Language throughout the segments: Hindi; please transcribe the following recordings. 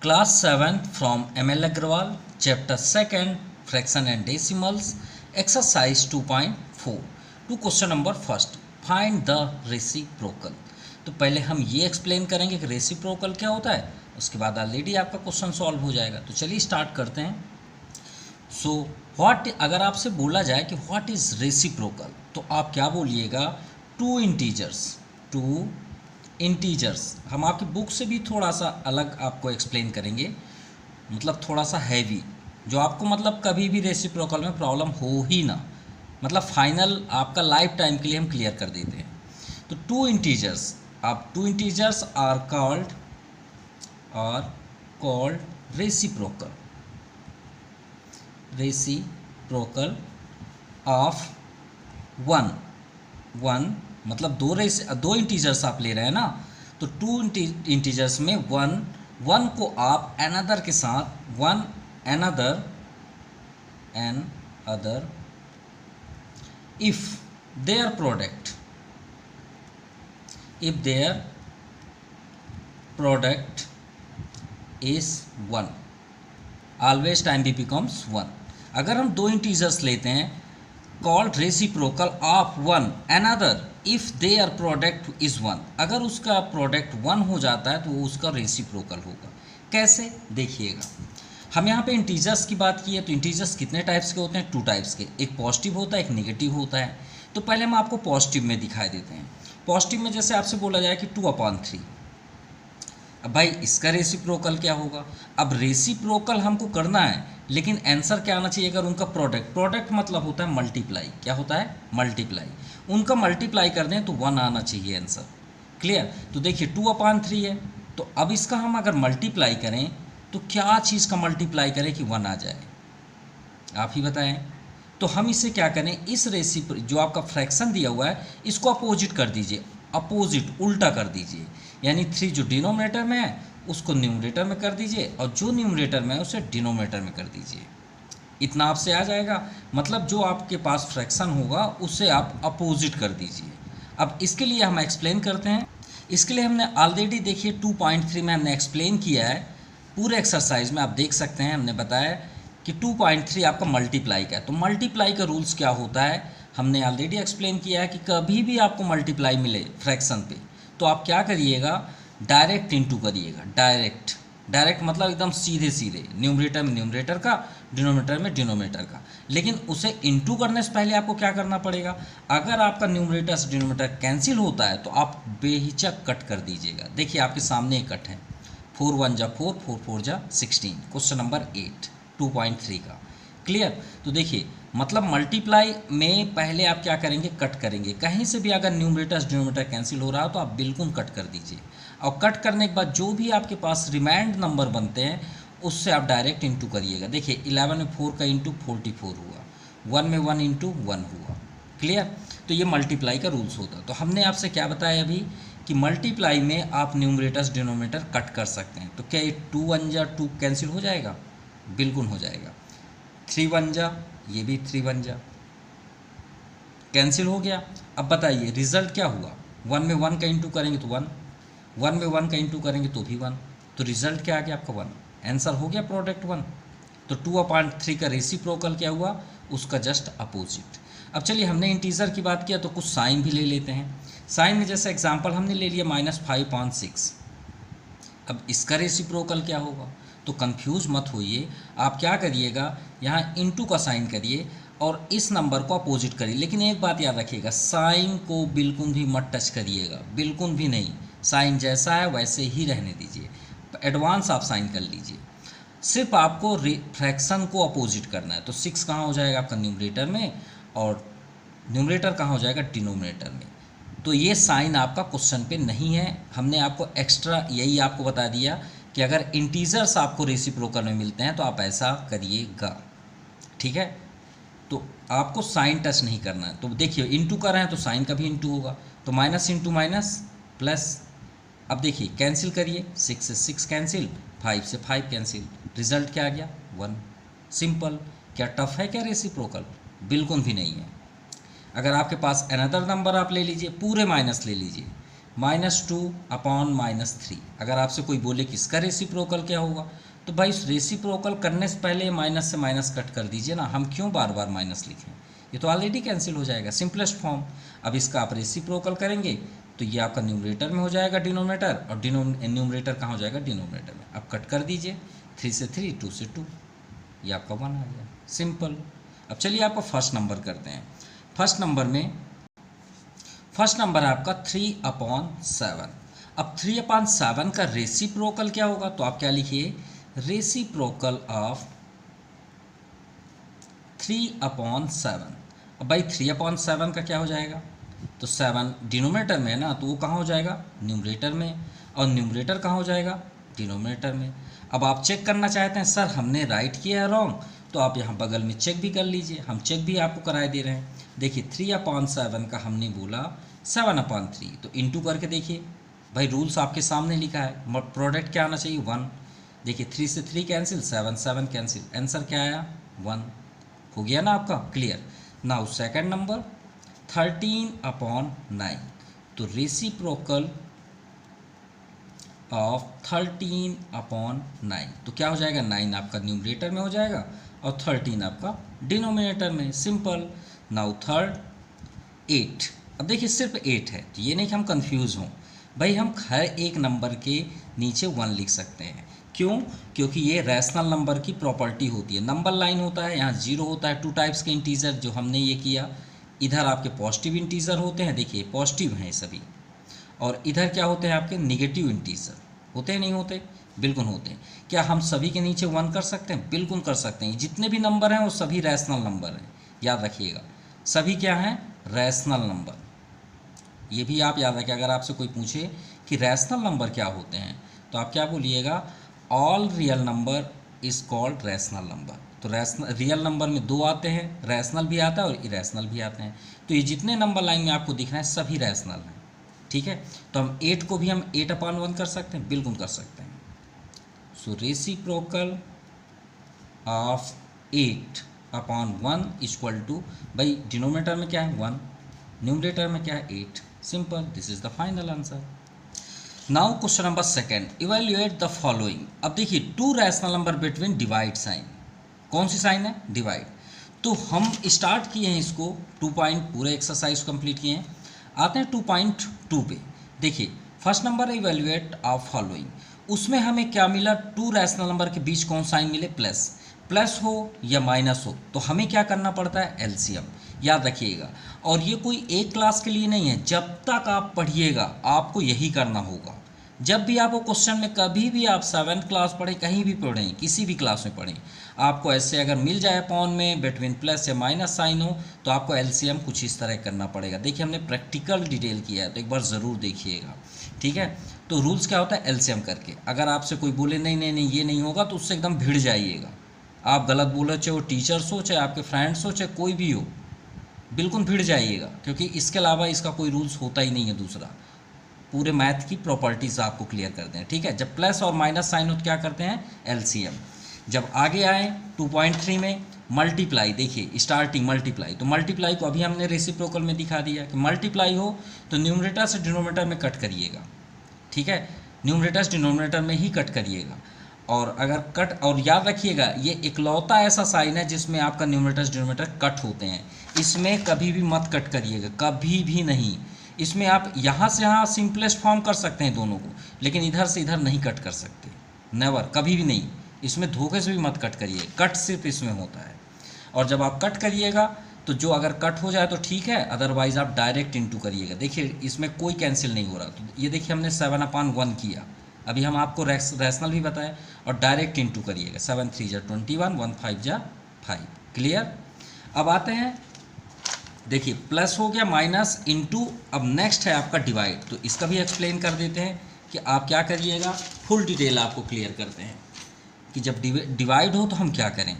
Class 7th from ML Agrawal, Chapter 2nd, Fraction and Decimals, Exercise 2.4. To question number first, find the reciprocal. तो पहले हम ये एक्सप्लेन करेंगे कि रेसिप्रोकल क्या होता है, उसके बाद ऑलरेडी आपका क्वेश्चन सॉल्व हो जाएगा। तो चलिए स्टार्ट करते हैं। सो व्हाट, अगर आपसे बोला जाए कि व्हाट इज़ रेसिप्रोकल, तो आप क्या बोलिएगा? Two integers. हम आपकी बुक से भी थोड़ा सा अलग आपको एक्सप्लेन करेंगे, मतलब थोड़ा सा हैवी, जो आपको मतलब कभी भी रेसिप्रोकल में प्रॉब्लम हो ही ना, मतलब फाइनल आपका लाइफ टाइम के लिए हम क्लियर कर देते हैं। तो two integers are called reciprocal of one मतलब दो इंटीजर्स आप ले रहे हैं ना, तो टू इंटीजर्स में वन को आप अनदर के साथ another if their product is one, always time be becomes one. अगर हम दो इंटीजर्स लेते हैं called reciprocal of one another if their product is one, अगर उसका प्रोडक्ट वन हो जाता है तो वो उसका रेसिप्रोकल होगा। कैसे, देखिएगा। हम यहाँ पे इंटीजर्स की बात की है, तो इंटीजर्स कितने टाइप्स के होते हैं? टू टाइप्स के, एक पॉजिटिव होता है, एक नेगेटिव होता है। तो पहले हम आपको पॉजिटिव में दिखाई देते हैं। पॉजिटिव में जैसे आपसे बोला जाए कि 2/3, अब भाई इसका रेसिप्रोकल क्या होगा? अब रेसिप्रोकल हमको करना है, लेकिन आंसर क्या आना चाहिए? अगर उनका प्रोडक्ट मतलब होता है मल्टीप्लाई। क्या होता है? मल्टीप्लाई। उनका मल्टीप्लाई कर दें तो 1 आना चाहिए आंसर। क्लियर? तो देखिए 2/3 है, तो अब इसका हम अगर मल्टीप्लाई करें तो क्या चीज़ का मल्टीप्लाई करें कि 1 आ जाए? आप ही बताएं। तो हम इसे क्या करें, इस जो आपका फ्रैक्शन दिया हुआ है इसको अपोजिट कर दीजिए, उल्टा कर दीजिए। यानी 3 जो डिनोमिनेटर में है उसको न्यूमरेटर में कर दीजिए, और जो न्यूमरेटर में है उसे डिनोमिनेटर में कर दीजिए। इतना आपसे आ जाएगा। मतलब जो आपके पास फ्रैक्शन होगा उसे आप अपोजिट कर दीजिए। अब इसके लिए हम एक्सप्लेन करते हैं। इसके लिए हमने ऑलरेडी देखिए 2.3 में हमने एक्सप्लेन किया है, पूरे एक्सरसाइज में आप देख सकते हैं। हमने बताया कि 2.3 आपका मल्टीप्लाई का है। तो मल्टीप्लाई का रूल्स क्या होता है हमने ऑलरेडी एक्सप्लेन किया है कि कभी भी आपको मल्टीप्लाई मिले फ्रैक्शन पे, तो आप क्या करिएगा, डायरेक्ट इंटू करिएगा। डायरेक्ट मतलब एकदम सीधे न्यूमरेटर में न्यूमरेटर का, डिनोमिनेटर में डिनोमिनेटर का। लेकिन उसे इंटू करने से पहले आपको क्या करना पड़ेगा? अगर आपका न्यूमरेटर से डिनोमिनेटर कैंसिल होता है तो आप बेहिचक कट कर दीजिएगा। देखिए आपके सामने एक कट है, 4 1 जा 4, 4 4 जा 16, क्वेश्चन नंबर 8 2.3 का। क्लियर? तो देखिए मतलब मल्टीप्लाई में पहले आप क्या करेंगे, कट करेंगे। कहीं से भी अगर न्यूमरेटर डिनोमिनेटर कैंसिल हो रहा हो तो आप बिल्कुल कट कर दीजिए, और कट करने के बाद जो भी आपके पास रिमाइंड नंबर बनते हैं उससे आप डायरेक्ट इंटू करिएगा। देखिए 11 में 4 का इंटू 44 हुआ, 1 में 1 इंटू 1 हुआ। क्लियर? तो ये मल्टीप्लाई का रूल्स होता है। तो हमने आपसे क्या बताया अभी कि मल्टीप्लाई में आप न्यूमरेटर्स डिनोमिनेटर कट कर सकते हैं। तो क्या ये 2 1 जा 2 कैंसिल हो जाएगा? बिल्कुल हो जाएगा। 3 1 जा, ये भी 3 1 जा कैंसिल हो गया। अब बताइए रिजल्ट क्या हुआ? 1 में 1 का इंटू करेंगे तो 1, 1 में 1 का इंटू करेंगे तो भी 1, तो रिजल्ट क्या आ गया आपका? 1। आंसर हो गया प्रोडक्ट 1। तो 2/3 का रेसिप्रोकल क्या हुआ? उसका जस्ट अपोजिट। अब चलिए हमने इंटीजर की बात किया तो कुछ साइन भी ले लेते हैं। साइन में जैसे एग्जांपल हमने ले लिया -5/6। अब इसका रेसिप्रोकल क्या होगा? तो कंफ्यूज मत होइए, आप क्या करिएगा, यहाँ इनटू का साइन करिए और इस नंबर को अपोजिट करिए। लेकिन एक बात याद रखिएगा, साइन को बिल्कुल भी मत टच करिएगा, बिल्कुल भी नहीं। साइन जैसा है वैसे ही रहने दीजिए, एडवांस आप साइन कर लीजिए। सिर्फ आपको फ्रैक्शन को अपोजिट करना है। तो 6 कहाँ हो जाएगा आपका? न्यूमरेटर में, और न्यूमरेटर कहाँ हो जाएगा? डिनोमिनेटर में। तो ये साइन आपका क्वेश्चन पे नहीं है। हमने आपको एक्स्ट्रा यही आपको बता दिया कि अगर इंटीजर्स आपको रेसिप्रोकल में मिलते हैं तो आप ऐसा करिएगा। ठीक है? तो आपको साइन टच नहीं करना है। तो देखिए इंटू कर रहे हैं तो साइन का भी इंटू होगा, तो माइनस इंटू माइनस प्लस। अब देखिए कैंसिल करिए, 6 से 6 कैंसिल, 5 से 5 कैंसिल, रिजल्ट क्या आ गया? 1। सिंपल। क्या टफ है क्या रेसिप्रोकल? बिल्कुल भी नहीं है। अगर आपके पास अनदर नंबर आप ले लीजिए, पूरे माइनस ले लीजिए, -2/-3। अगर आपसे कोई बोले कि इसका रेसिप्रोकल क्या होगा, तो भाई रेसिप्रोकल करने से पहले माइनस से माइनस कट कर दीजिए ना, हम क्यों बार बार माइनस लिखें, ये तो ऑलरेडी कैंसिल हो जाएगा, सिंपलेस्ट फॉर्म। अब इसका आप रेसिप्रोकल करेंगे तो ये आपका न्यूमरेटर में हो जाएगा डिनोमिनेटर, और न्यूमरेटर कहाँ हो जाएगा, डिनोमिनेटर में। अब कट कर दीजिए, 3 से 3, 2 से 2, ये आपका 1 आ गया, सिंपल। अब चलिए आपका फर्स्ट नंबर करते हैं। फर्स्ट नंबर है आपका 3/7। अब 3/7 का रेसिप्रोकल क्या होगा, तो आप क्या लिखिए, रेसिप्रोकल ऑफ 3/7। अब भाई 3/7 का क्या हो जाएगा, तो 7 डिनोमिनेटर में है ना, तो वो कहाँ हो जाएगा, न्यूमरेटर में, और न्यूमरेटर कहाँ हो जाएगा, डिनोमिनेटर में। अब आप चेक करना चाहते हैं सर हमने राइट किया है रॉन्ग, तो आप यहाँ बगल में चेक भी कर लीजिए, हम चेक भी आपको कराए दे रहे हैं। देखिए 3/7 का हमने बोला 7/3, तो इंटू करके देखिए, भाई रूल्स आपके सामने लिखा है, प्रोडक्ट क्या आना चाहिए, 1। देखिए 3 से 3 कैंसिल, 7 7 कैंसिल, आंसर क्या आया, 1। हो गया ना आपका क्लियर। नाउ सेकंड नंबर 13/9, तो रेसिप्रोकल ऑफ 13/9, तो क्या हो जाएगा, 9 आपका न्यूमरेटर में हो जाएगा और 13 आपका डिनोमिनेटर में, सिंपल। Now third 8। अब देखिए सिर्फ 8 है, तो ये नहीं कि हम कंफ्यूज हों, भाई हम हर एक नंबर के नीचे 1 लिख सकते हैं, क्यों, क्योंकि ये रैशनल नंबर की प्रॉपर्टी होती है। नंबर लाइन होता है, यहाँ 0 होता है, 2 टाइप्स के इंटीजर जो हमने ये किया, इधर आपके पॉजिटिव इंटीजर होते हैं, देखिए पॉजिटिव हैं सभी, और इधर क्या होते हैं आपके निगेटिव इंटीजर, होते हैं नहीं होते, बिल्कुल होते हैं। क्या हम सभी के नीचे 1 कर सकते हैं, बिल्कुल कर सकते हैं। जितने भी नंबर हैं वो सभी रैशनल नंबर हैं, याद रखिएगा, सभी क्या हैं, रैशनल नंबर। ये भी आप याद रखिए, अगर आपसे कोई पूछे कि रैशनल नंबर क्या होते हैं, तो आप क्या बोलिएगा, all real number is called rational number. तो रियल नंबर में 2 आते हैं, रैशनल भी आता है और इरेशनल भी आते हैं, तो ये जितने नंबर लाइन में आपको दिख रहे हैं सभी रैशनल हैं, ठीक है। तो हम 8 को भी हम 8/1 कर सकते हैं, बिल्कुल कर सकते हैं। So reciprocal of 8/1 equal to, भाई डिनोमिनेटर में क्या है 1, न्यूमरेटर में क्या है 8, simple, this is the final answer. Now question number second, evaluate the following. अब देखिए 2 rational number between divide sign, कौन सी साइन है, डिवाइड। तो हम स्टार्ट किए हैं इसको 2 पॉइंट, पूरे एक्सरसाइज कंप्लीट किए हैं। आते हैं 2.2 पे। देखिए first number evaluate of following, उसमें हमें क्या मिला, 2 रैशनल नंबर के बीच कौन साइन मिले, प्लस। प्लस हो या माइनस हो तो हमें क्या करना पड़ता है, एलसीएम, याद रखिएगा। और ये कोई एक क्लास के लिए नहीं है, जब तक आप पढ़िएगा आपको यही करना होगा। जब भी आपको क्वेश्चन में, कभी भी आप 7th क्लास पढ़ें, कहीं भी पढ़ें, किसी भी क्लास में पढ़ें, आपको ऐसे अगर मिल जाए अपॉन में बिटवीन प्लस या माइनस साइन हो, तो आपको एलसीएम कुछ इस तरह करना पड़ेगा। देखिए हमने प्रैक्टिकल डिटेल किया है, तो एक बार ज़रूर देखिएगा, ठीक है। तो रूल्स क्या होता है, एलसीएम करके। अगर आपसे कोई बोले नहीं नहीं नहीं ये नहीं होगा, तो उससे एकदम भिड़ जाइएगा। आप गलत बोले, चाहे वो टीचर्स हो, चाहे आपके फ्रेंड्स हो, चाहे कोई भी हो, बिल्कुल भिड़ जाइएगा, क्योंकि इसके अलावा इसका कोई रूल्स होता ही नहीं है दूसरा। पूरे मैथ की प्रॉपर्टीज़ आपको क्लियर करते हैं, ठीक है। जब प्लस और माइनस साइन हो तो क्या करते हैं, एलसीएम। जब आगे आए 2.3 में मल्टीप्लाई, देखिए स्टार्टिंग मल्टीप्लाई, तो मल्टीप्लाई को अभी हमने रेसिप्रोकल में दिखा दिया कि मल्टीप्लाई हो तो न्यूमरेटर से डिनोमिनेटर में कट करिएगा, ठीक है, न्यूमरेटर से डिनोमिनेटर में ही कट करिएगा। और अगर कट, और याद रखिएगा ये इकलौता ऐसा साइन है जिसमें आपका न्यूमरेटर से डिनोमिनेटर कट होते हैं, इसमें कभी भी मत कट करिएगा, कभी भी नहीं। इसमें आप यहाँ से यहाँ सिंपलेस्ट फॉर्म कर सकते हैं दोनों को, लेकिन इधर से इधर नहीं कट कर सकते, नेवर, कभी भी नहीं। इसमें धोखे से भी मत कट करिए, कट सिर्फ इसमें होता है। और जब आप कट करिएगा तो जो अगर कट हो जाए तो ठीक है, अदरवाइज आप डायरेक्ट इंटू करिएगा। देखिए इसमें कोई कैंसिल नहीं हो रहा, तो ये देखिए हमने 7/1 किया, अभी हम आपको रैशनल भी बताएं, और डायरेक्ट इंटू करिएगा, 7 3 जा 21, 1 5 जा 5, क्लियर। अब आते हैं, देखिए प्लस हो गया, माइनस, इंटू, अब नेक्स्ट है आपका डिवाइड। तो इसका भी एक्सप्लेन कर देते हैं कि आप क्या करिएगा, फुल डिटेल आपको क्लियर करते हैं कि जब डिवाइड हो तो हम क्या करें।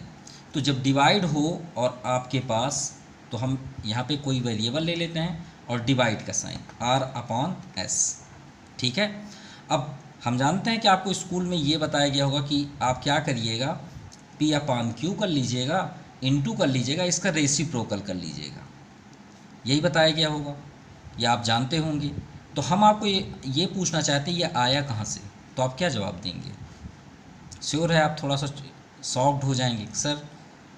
तो जब डिवाइड हो और आपके पास, तो हम यहाँ पे कोई वेरिएबल ले लेते हैं और डिवाइड का साइन R/S, ठीक है। अब हम जानते हैं कि आपको स्कूल में ये बताया गया होगा कि आप क्या करिएगा, P/Q कर लीजिएगा, इंटू कर लीजिएगा, इसका रेसिप्रोकल कर लीजिएगा, यही बताया गया होगा, या आप जानते होंगे। तो हम आपको ये पूछना चाहते हैं ये आया कहाँ से, तो आप क्या जवाब देंगे? श्योर है आप थोड़ा सा सॉफ्ट हो जाएंगे, सर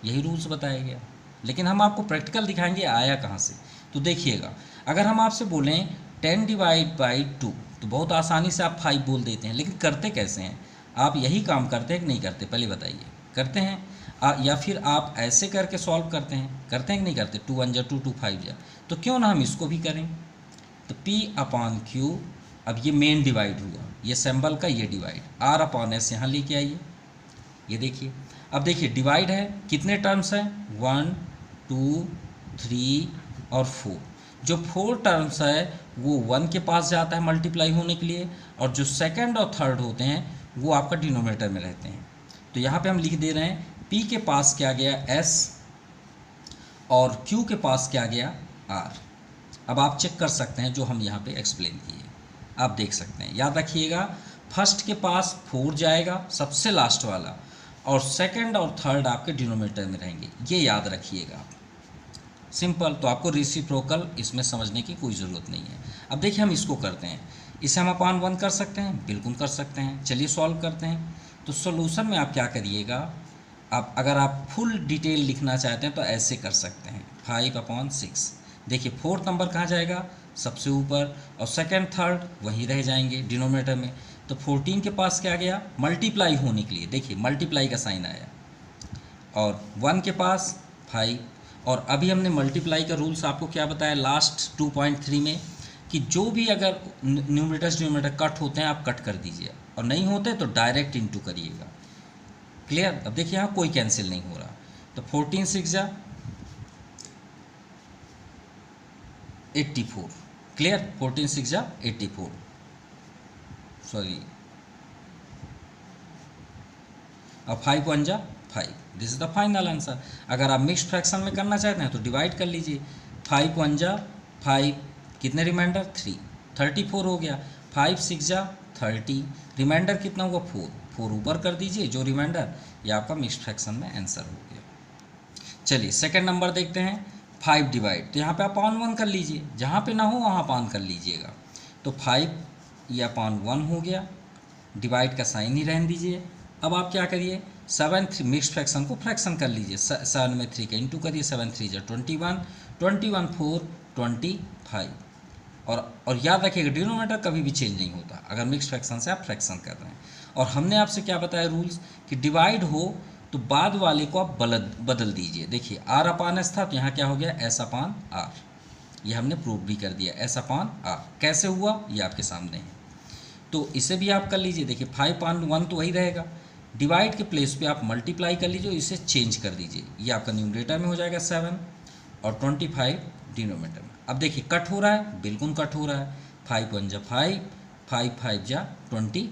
यही रूल्स बताया गया, लेकिन हम आपको प्रैक्टिकल दिखाएंगे आया कहाँ से। तो देखिएगा, अगर हम आपसे बोलें 10 डिवाइड बाई 2 तो बहुत आसानी से आप 5 बोल देते हैं, लेकिन करते कैसे हैं? आप यही काम करते हैं कि नहीं करते, पहले बताइए। करते हैं या फिर आप ऐसे करके सॉल्व करते हैं कि नहीं करते? 2 1 जा 2 2 5 जा। तो क्यों ना हम इसको भी करें। तो P/Q, अब ये मेन डिवाइड हुआ, ये सिंबल का ये डिवाइड, R/S यहाँ लेके आइए, ये देखिए। अब देखिए डिवाइड है, कितने टर्म्स हैं? 1 2 3 और 4। जो 4 टर्म्स है वो 1 के पास जाता है मल्टीप्लाई होने के लिए, और जो सेकंड और थर्ड होते हैं वो आपका डिनोमिनेटर में रहते हैं। तो यहाँ पे हम लिख दे रहे हैं P के पास क्या गया S, और Q के पास क्या गया R। अब आप चेक कर सकते हैं जो हम यहाँ पे एक्सप्लेन किए, आप देख सकते हैं। याद रखिएगा, फर्स्ट के पास 4 जाएगा, सबसे लास्ट वाला, और सेकंड और थर्ड आपके डिनोमिनेटर में रहेंगे, ये याद रखिएगा आप। सिंपल। तो आपको रेसिप्रोकल इसमें समझने की कोई ज़रूरत नहीं है। अब देखिए हम इसको करते हैं, इसे हम अपान 1 कर सकते हैं, बिल्कुल कर सकते हैं। चलिए सॉल्व करते हैं। तो सॉल्यूशन में आप क्या करिएगा, आप अगर आप फुल डिटेल लिखना चाहते हैं तो ऐसे कर सकते हैं, 5/6। देखिए 4th नंबर कहाँ जाएगा? सबसे ऊपर, और सेकंड थर्ड वहीं रह जाएंगे डिनोमिनेटर में। तो 14 के पास क्या गया? मल्टीप्लाई होने के लिए, देखिए मल्टीप्लाई का साइन आया, और 1 के पास 5। और अभी हमने मल्टीप्लाई का रूल्स आपको क्या बताया लास्ट 2.3 में, कि जो भी अगर न्यूमरेटर कट होते हैं आप कट कर दीजिए, और नहीं होते तो डायरेक्ट इनटू करिएगा। क्लियर? अब देखिए यहाँ कोई कैंसिल नहीं हो रहा। तो 14 6 जा 84। क्लियर? 14 6 जा 84, सॉरी, अब 5 1 जा 5। This is the final answer. अगर आप मिक्स्ड फ्रैक्शन में करना चाहते हैं तो डिवाइड कर लीजिए, 5 1 जा 5, कितने रिमाइंडर? 3, 34 हो गया। 5 6 जा 30, रिमाइंडर कितना हुआ? 4 ऊपर कर दीजिए, जो रिमाइंडर, ये आपका मिक्स्ड फ्रैक्शन में आंसर हो गया। चलिए सेकंड नंबर देखते हैं, 5 डिवाइड। तो यहाँ पे अपान 1 कर लीजिए, जहाँ पे ना हो वहाँ अपान कर लीजिएगा। तो 5 ये अपान 1 हो गया, डिवाइड का साइन ही रहने दीजिए। अब आप क्या करिए, 7 3 मिक्स्ड फ्रैक्शन को फ्रैक्शन कर लीजिए, 7 में 3 का इंटू करिए, 7 3 जा 21, 21 4 25। और याद रखिएगा डिनोमिनेटर कभी भी चेंज नहीं होता अगर मिक्स्ड फ्रैक्शन से आप फ्रैक्शन कर रहे हैं। और हमने आपसे क्या बताया रूल्स, कि डिवाइड हो तो बाद वाले को आप बदल दीजिए। देखिए R/S था, तो यहाँ क्या हो गया? S/R। ये हमने प्रूव भी कर दिया, S/R। कैसे हुआ ये आपके सामने है। तो इसे भी आप कर लीजिए। देखिए 5/1 तो वही रहेगा, डिवाइड के प्लेस पे आप मल्टीप्लाई कर लीजिए, इसे चेंज कर दीजिए, ये आपका न्यूमरेटर में हो जाएगा 7, और 25 डिनोमिनेटर में। अब देखिए कट हो रहा है, बिल्कुल कट हो रहा है, 5 1 जा 5, 5 5 जा 25।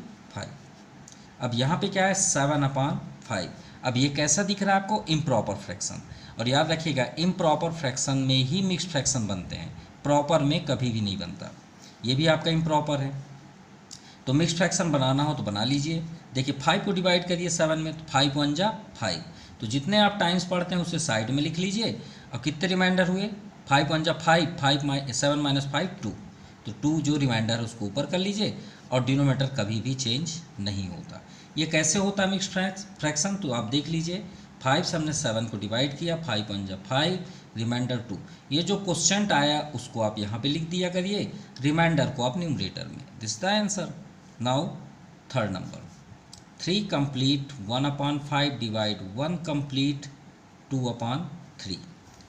अब यहाँ पे क्या है? 7/5। अब ये कैसा दिख रहा है आपको? Improper fraction. और याद रखिएगा इम्प्रॉपर फ्रैक्शन में ही मिक्स्ड फ्रैक्शन बनते हैं, प्रॉपर में कभी भी नहीं बनता। ये भी आपका इम्प्रॉपर है। तो मिक्स्ड फ्रैक्शन बनाना हो तो बना लीजिए। देखिए 5 को डिवाइड करिए 7 में, तो 5 1 जा 5। तो जितने आप टाइम्स पढ़ते हैं उसे साइड में लिख लीजिए, और कितने रिमाइंडर हुए? 5 1 जा 5, 7 - 5 2। तो 2 जो रिमाइंडर है उसको ऊपर कर लीजिए, और डिनोमिनेटर कभी भी चेंज नहीं होता। ये कैसे होता है मिक्स्ड फ्रैक्शन? तो आप देख लीजिए, 5 से हमने 7 को डिवाइड किया, 5 1 जा 5, रिमाइंडर 2। ये जो क्वेश्चन आया उसको आप यहाँ पे लिख दिया करिए, रिमाइंडर को आप न्यूमरेटर में। This the answer. Now third number, 3 complete 1/5 divide 1 complete 2/3।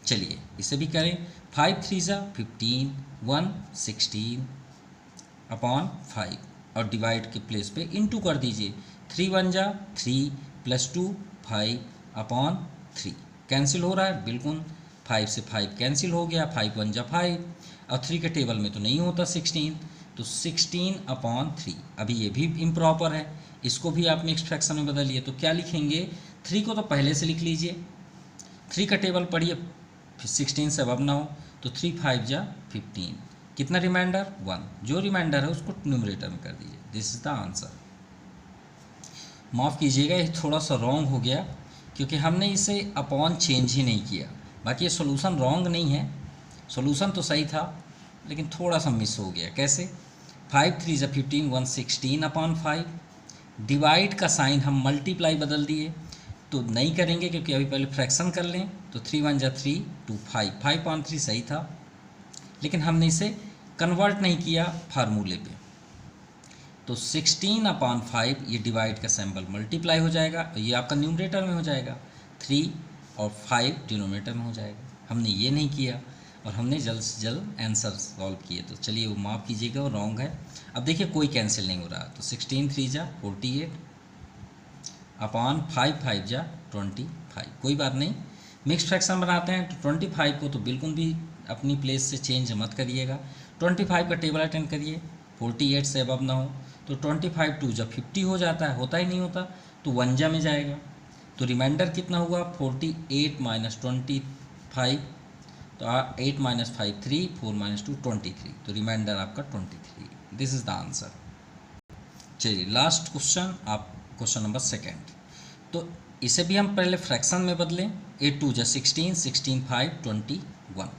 चलिए इसे भी करें, 5 3 जा 15, 1 16/5, और डिवाइड के प्लेस पे इंटू कर दीजिए, 3 1 जा 3 + 2 5/3। कैंसिल हो रहा है, बिल्कुल 5 से 5 कैंसिल हो गया, 5 1 जा 5, और 3 के टेबल में तो नहीं होता 16, तो 16/3। अभी ये भी इम्प्रॉपर है, इसको भी आप मिक्स्ड फ्रैक्शन में बदलिए। तो क्या लिखेंगे? 3 को तो पहले से लिख लीजिए, 3 का टेबल पढ़िए, 16 से अब ना हो, तो 3 5 जा 15, कितना रिमाइंडर? 1। जो रिमाइंडर है उसको न्यूमरेटर में कर दीजिए। This is the answer. माफ़ कीजिएगा ये थोड़ा सा रॉन्ग हो गया, क्योंकि हमने इसे अपॉन चेंज ही नहीं किया। बाकी ये सोल्यूशन रॉन्ग नहीं है, सोल्यूशन तो सही था, लेकिन थोड़ा सा मिस हो गया। कैसे? 5 3 ज़ा 15, 116 अपॉन 5। डिवाइड का साइन हम मल्टीप्लाई बदल दिए, तो नहीं करेंगे क्योंकि अभी पहले फ्रैक्शन कर लें। तो 3 1 ज़ा 3 2 5, 5/3 सही था, लेकिन हमने इसे कन्वर्ट नहीं किया फार्मूले पे। तो 16/5 ये डिवाइड का सिंबल मल्टीप्लाई हो जाएगा, और ये आपका न्यूमरेटर में हो जाएगा, 3 और 5 डिनोमिनेटर में हो जाएगा। हमने ये नहीं किया और हमने जल्द से जल्द आंसर सॉल्व किए। तो चलिए वो माफ़ कीजिएगा, वो रॉन्ग है। अब देखिए कोई कैंसिल नहीं हो रहा, तो 16 3 ज़ा 48 अपॉन 5 5 ज़ा 25। कोई बात नहीं, मिक्स फ्रैक्शन बनाते हैं तो 25 को तो बिल्कुल भी अपनी प्लेस से चेंज मत करिएगा। 25 का टेबल अटेंड करिए, 48 से अबव ना हो। तो 25 2 जब 50 हो जाता है, होता ही नहीं होता, तो 1 जा में जाएगा। तो रिमाइंडर कितना हुआ? 48 माइनस 25, तो 8 माइनस 5 3, 4 माइनस 2 23, तो रिमाइंडर आपका 23। This is the answer. चलिए लास्ट क्वेश्चन, आप क्वेश्चन नंबर 2। तो इसे भी हम पहले फ्रैक्शन में बदलें। 8 2 जा 16, 16 5 21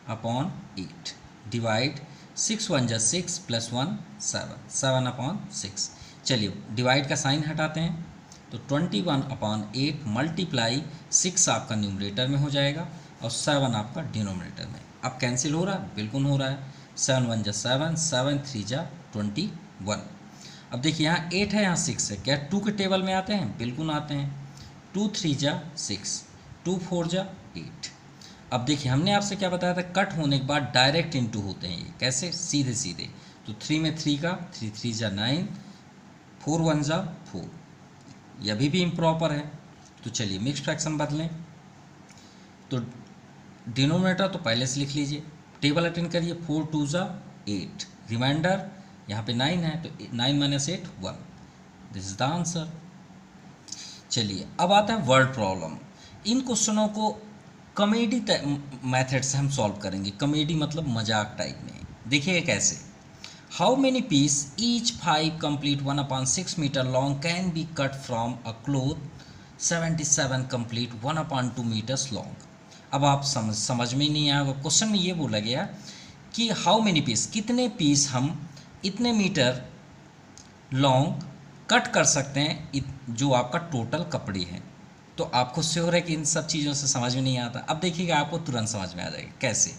अपॉन 8 डिवाइड 6 1 जा 6 प्लस 1 7, 7/6। चलिए डिवाइड का साइन हटाते हैं, तो 21/8 मल्टीप्लाई 6 आपका न्यूमरेटर में हो जाएगा और 7 आपका डिनोमिनेटर में। अब कैंसिल हो रहा है? बिल्कुल हो रहा है। 7 1 जा 7, 7 3 जा 21। अब देखिए यहाँ 8 है, यहाँ 6 है, क्या 2 के टेबल में आते हैं? बिल्कुल आते हैं। 2 3 जा 6, 2 4 जा 8। अब देखिए हमने आपसे क्या बताया था, कट होने के बाद डायरेक्ट इनटू होते हैं ये। कैसे? सीधे सीधे। तो 3 में 3 का 3 3 जा 9, 4 1 जा 4, ये अभी भी इम्प्रॉपर है। तो चलिए मिक्स फ्रैक्शन बदलें। तो डिनोमिनेटर तो पहले से लिख लीजिए, टेबल अटेंड करिए। 4 2 जा 8, रिमाइंडर यहाँ पे 9 है, तो 9 minus 8 1। This is the answer. चलिए अब आता है वर्ड प्रॉब्लम। इन क्वेश्चनों को कॉमेडी मेथड से हम सॉल्व करेंगे। कॉमेडी मतलब मजाक टाइप में। देखिए कैसे। How many piece each 5 complete 1/6 meter long can be cut from a cloth 77 complete 1/2 meters long. अब आप समझ में ही नहीं आया। क्वेश्चन में ये बोला गया कि हाउ मेनी पीस, कितने पीस हम इतने मीटर लॉन्ग कट कर सकते हैं, जो आपका टोटल कपड़े हैं। तो आपको श्योर है कि इन सब चीज़ों से समझ में नहीं आता। अब देखिएगा आपको तुरंत समझ में आ जाएगा। कैसे?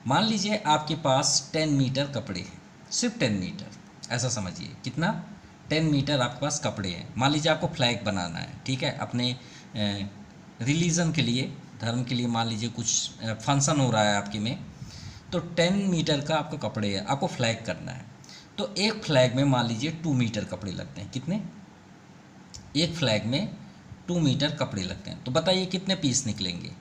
मान लीजिए आपके पास 10 मीटर कपड़े हैं, सिर्फ 10 मीटर, ऐसा समझिए। कितना? 10 मीटर आपके पास कपड़े हैं। मान लीजिए आपको फ्लैग बनाना है, ठीक है, अपने रिलीजन के लिए, धर्म के लिए। मान लीजिए कुछ फंक्शन हो रहा है आपके में, तो 10 मीटर का आपका कपड़े है, आपको फ्लैग करना है। तो एक फ्लैग में मान लीजिए 2 मीटर कपड़े लगते हैं। कितने? एक फ्लैग में 2 मीटर कपड़े लगते हैं। तो बताइए कितने पीस निकलेंगे?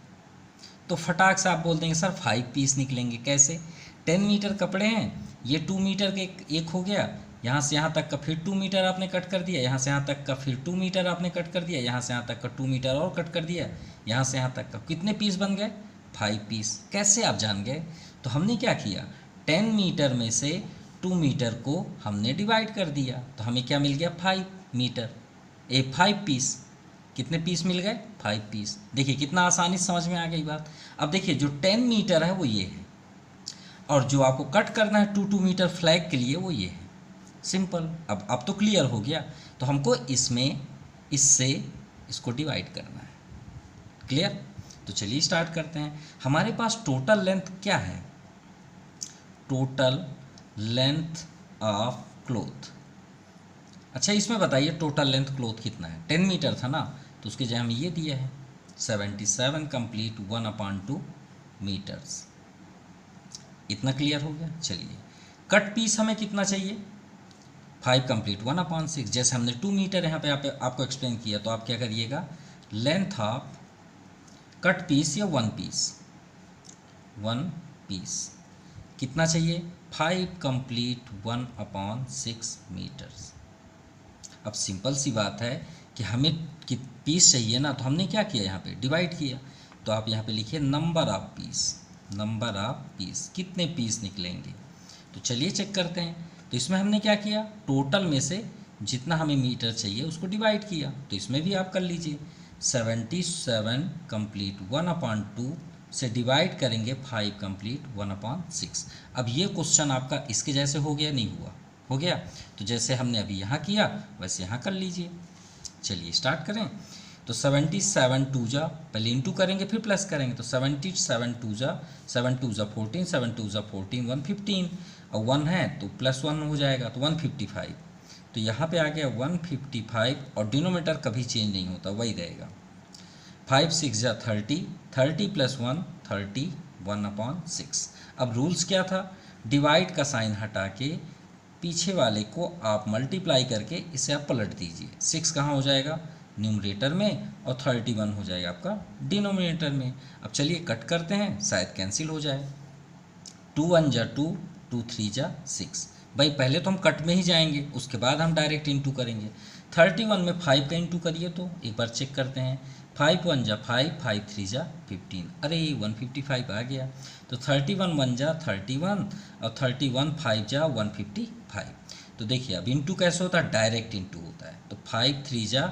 तो फटाक से आप बोल देंगे सर 5 पीस निकलेंगे। कैसे? 10 मीटर कपड़े हैं, ये 2 मीटर के एक हो गया, यहाँ से यहाँ तक का फिर 2 मीटर आपने कट कर दिया, यहाँ से यहाँ तक का फिर 2 मीटर आपने कट कर दिया, यहाँ से यहाँ तक का 2 मीटर और कट कर दिया, यहाँ से यहाँ तक का कितने पीस बन गए? 5 पीस। कैसे आप जान गए? तो हमने क्या किया, 10 मीटर में से 2 मीटर को हमने डिवाइड कर दिया, तो हमें क्या मिल गया? 5 मीटर, 5 पीस। कितने पीस मिल गए? 5 पीस। देखिए कितना आसानी से समझ में आ गई बात। अब देखिए जो 10 मीटर है वो ये है, और जो आपको कट करना है 2 मीटर फ्लैग के लिए वो ये है। सिंपल। अब तो क्लियर हो गया। तो हमको इसमें इससे इसको डिवाइड करना है। क्लियर? तो चलिए स्टार्ट करते हैं। हमारे पास टोटल लेंथ क्या है? Total length of cloth. अच्छा इसमें बताइए टोटल लेंथ क्लोथ कितना है? 10 मीटर था ना, तो उसके जगह हमें ये दिया है 77 कंप्लीट 1/2 मीटर्स। इतना क्लियर हो गया। चलिए कट पीस हमें कितना चाहिए? 5 कंप्लीट 1/6। जैसे हमने 2 मीटर यहाँ पे आपको एक्सप्लेन किया, तो आप क्या करिएगा, लेंथ ऑफ कट पीस या 1 पीस कितना चाहिए? 5 कंप्लीट 1/6 मीटर्स। अब सिंपल सी बात है कि हमें पीस चाहिए ना, तो हमने क्या किया, यहाँ पे डिवाइड किया। तो आप यहाँ पे लिखिए number of peace. Number of peace, कितने पीस निकलेंगे? तो चलिए चेक करते हैं। तो इसमें हमने क्या किया, टोटल में से जितना हमें मीटर चाहिए उसको डिवाइड किया। तो इसमें भी आप कर लीजिए 77 कंप्लीट 1/2 से डिवाइड करेंगे 5 कंप्लीट 1/6। अब ये क्वेश्चन आपका इसके जैसे हो गया, नहीं हुआ? हो गया। तो जैसे हमने अभी यहाँ किया वैसे यहाँ कर लीजिए। चलिए स्टार्ट करें। तो 77 टू जा, पहले इंटू करेंगे फिर प्लस करेंगे। तो 77 टू जा 7 टू जा 14, 7 टू जा 14, 115 और 1 है तो +1 हो जाएगा तो 155। तो यहाँ पे आ गया 155 और डिनोमीटर कभी चेंज नहीं होता, वही रहेगा। 5 6 जा 30, 30 + 1 30 1/6। अब रूल्स क्या था? डिवाइड का साइन हटा के पीछे वाले को आप मल्टीप्लाई करके इसे आप पलट दीजिए। 6 कहाँ हो जाएगा? न्यूमरेटर में, और 31 हो जाएगा आपका डिनोमिनेटर में। अब चलिए कट करते हैं, शायद कैंसिल हो जाए। 2 1 जा 2, 2 3 जा 6। भाई पहले तो हम कट में ही जाएंगे, उसके बाद हम डायरेक्ट इंटू करेंगे। 31 में 5 का इंटू करिए तो एक बार चेक करते हैं। 5 1 जा 5, 5 3 जा 15, अरे 155 आ गया। तो 31 1 जा 31 और 31 5 जा 155। तो देखिए अब इंटू कैसे होता है? डायरेक्ट इंटू होता है। तो 5 3 जा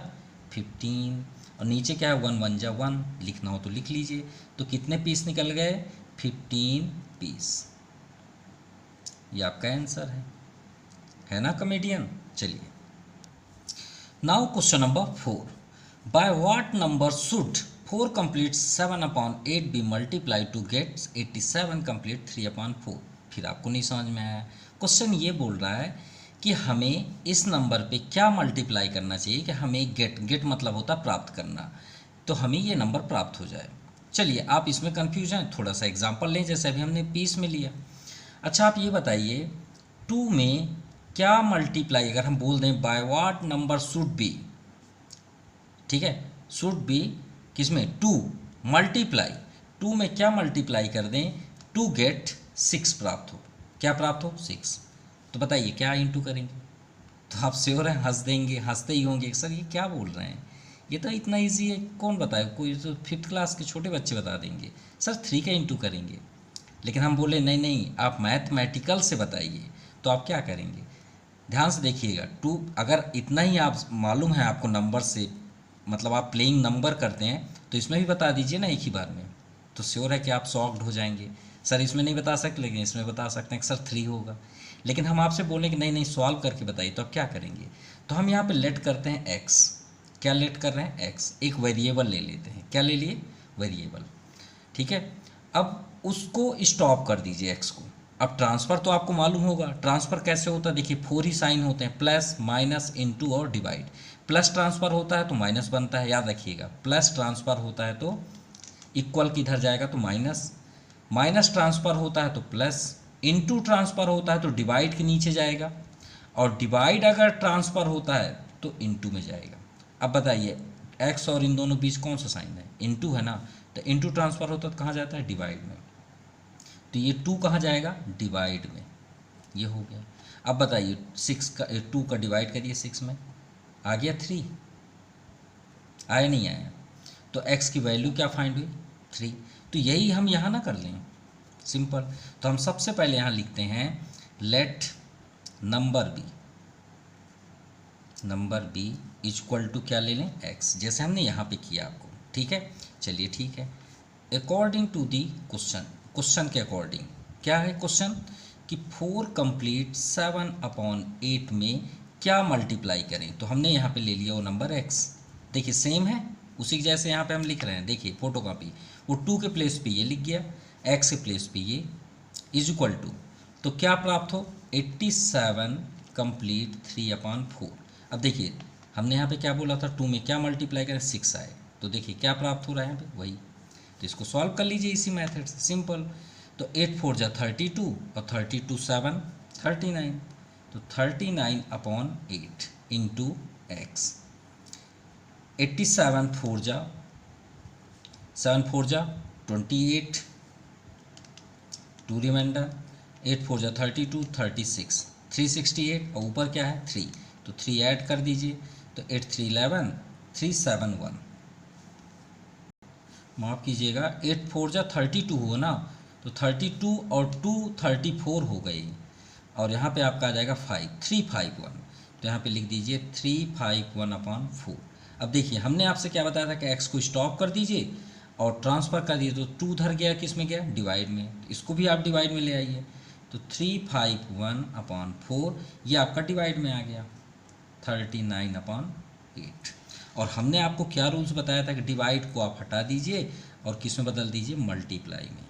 15 और नीचे क्या है? 1 1 जा 1, लिखना हो तो लिख लीजिए। तो कितने पीस निकल गए? 15 पीस। ये आपका आंसर है ना कॉमेडियन? चलिए now question number 4, by what number should 4 complete 7/8 be multiply to get 87 complete 3/4? फिर आपको नहीं समझ में आया। क्वेश्चन ये बोल रहा है कि हमें इस नंबर पे क्या मल्टीप्लाई करना चाहिए कि हमें गेट मतलब होता प्राप्त करना, तो हमें ये नंबर प्राप्त हो जाए। चलिए आप इसमें कन्फ्यूज हैं, थोड़ा सा एग्जांपल लें, जैसे अभी हमने पीस में लिया। अच्छा आप ये बताइए 2 में क्या मल्टीप्लाई, अगर हम बोल दें bye what number should be, ठीक है, शुड बी किसमें? 2 मल्टीप्लाई, 2 में क्या मल्टीप्लाई कर दें टू गेट 6 प्राप्त हो? क्या प्राप्त हो? 6। तो बताइए क्या इंटू करेंगे? तो आप श्योर हैं हंस देंगे, हंसते ही होंगे सर ये क्या बोल रहे हैं, ये तो इतना इजी है, कौन बताए? कोई तो 5th क्लास के छोटे बच्चे बता देंगे सर 3 का इंटू करेंगे। लेकिन हम बोले नहीं नहीं आप मैथमेटिकल से बताइए। तो आप क्या करेंगे? ध्यान से देखिएगा। 2 अगर इतना ही आप मालूम है आपको नंबर से, मतलब आप प्लेइंग नंबर करते हैं, तो इसमें भी बता दीजिए ना एक ही बार में, तो श्योर है कि आप शॉक्ड हो जाएंगे। सर इसमें नहीं बता सकते, लेकिन इसमें बता सकते हैं कि सर 3 होगा। लेकिन हम आपसे बोलें कि नहीं नहीं सॉल्व करके बताइए, तो आप क्या करेंगे? तो हम यहाँ पे लेट करते हैं एक्स। क्या लेट कर रहे हैं? एक्स। एक वेरिएबल ले लेते हैं। क्या ले लिए? वेरिएबल। ठीक है, अब उसको स्टॉप कर दीजिए एक्स को। अब ट्रांसफ़र तो आपको मालूम होगा, ट्रांसफ़र कैसे होता है? देखिए 4 ही साइन होते हैं, प्लस माइनस इनटू और डिवाइड। प्लस ट्रांसफ़र होता है तो माइनस बनता है, याद रखिएगा। प्लस ट्रांसफ़र होता है तो इक्वल किधर जाएगा? तो माइनस। माइनस ट्रांसफ़र होता है तो प्लस। इनटू ट्रांसफ़र होता है तो डिवाइड के नीचे जाएगा, और डिवाइड अगर ट्रांसफ़र होता है तो इनटू में जाएगा। अब बताइए एक्स और इन दोनों बीच कौन सा साइन है? इनटू है ना, तो इनटू ट्रांसफ़र होता है तो कहाँ जाता है? डिवाइड में। तो ये 2 कहाँ जाएगा? डिवाइड में। ये हो गया। अब बताइए 6 का 2 का डिवाइड करिए 6 में, आ गया 3। आया नहीं आया? तो x की वैल्यू क्या फाइंड हुई? 3। तो यही हम यहाँ ना कर लें, सिंपल। तो हम सबसे पहले यहाँ लिखते हैं let number be equal to क्या ले लें? x, जैसे हमने यहाँ पे किया आपको। ठीक है, चलिए ठीक है। अकॉर्डिंग टू दी क्वेश्चन के अकॉर्डिंग क्या है क्वेश्चन कि 4 कंप्लीट 7/8 में क्या मल्टीप्लाई करें? तो हमने यहाँ पे ले लिया वो नंबर x। देखिए सेम है, उसी जैसे यहाँ पे हम लिख रहे हैं। देखिए फोटो कॉपी, वो 2 के प्लेस पे ये लिख गया, x के प्लेस पे ये इज इक्वल टू, तो क्या प्राप्त हो? 87 कंप्लीट 3/4। अब देखिए हमने यहाँ पे क्या बोला था? 2 में क्या मल्टीप्लाई करें? 6 आए। तो देखिए क्या प्राप्त हो रहा है यहाँ पे? वही। तो इसको सॉल्व कर लीजिए इसी मेथड से, सिंपल। तो 8 4 जा 32 और 32 7 39, तो 39/8 इंटू एक्स। 87 4 जा 7 4 जा 28, 2 रिमाइंडर, 8 4 जा 32 36 368, और ऊपर क्या है? 3, तो 3 ऐड कर दीजिए। तो 8 3 11 371, माफ़ कीजिएगा 8 4 जा 32 हुआ ना, तो 32 और 2 34 हो गई, और यहाँ पे आपका आ जाएगा 5 351, तो यहाँ पे लिख दीजिए 351/4। अब देखिए हमने आपसे क्या बताया था कि x को स्टॉप कर दीजिए और ट्रांसफ़र कर दिए तो 2 उधर गया, किस में गया, डिवाइड में, इसको भी आप डिवाइड में ले आइए, तो 351/4 ये आपका डिवाइड में आ गया 39/8। और हमने आपको क्या रूल्स बताया था कि डिवाइड को आप हटा दीजिए और किस में बदल दीजिए, मल्टीप्लाई में,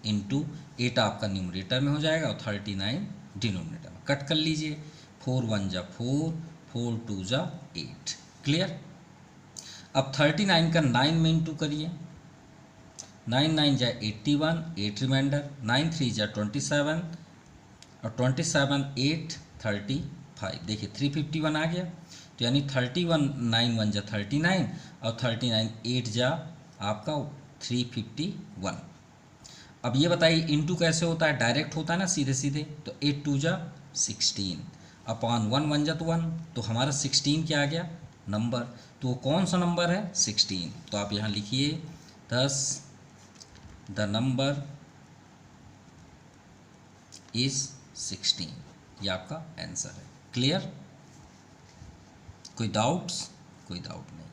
इंटू 8 आपका न्यूमरेटर में हो जाएगा और 39 डिनोमिनेटर में। कट कर लीजिए, 4 1 जा 4, 4 2 जा 8। क्लियर। अब 39 का 9 में इंटू करिए, 9 9 जा 81, 8 रिमाइंडर, 9 3 जा 27 और 27 8 35। देखिए 351 आ गया, तो यानी 31 9 1 जा 39 और 39 8 जा आपका 351। अब ये बताइए इंटू कैसे होता है, डायरेक्ट होता है ना सीधे सीधे, तो 8 2 जा 16 अपॉन 1 1 जा तो 1, तो हमारा 16 क्या आ गया, नंबर। तो वो कौन सा नंबर है, 16। तो आप यहाँ लिखिए 10 द नंबर इज 16, ये आपका आंसर है। क्लियर। कोई डाउट्स, कोई डाउट नहीं।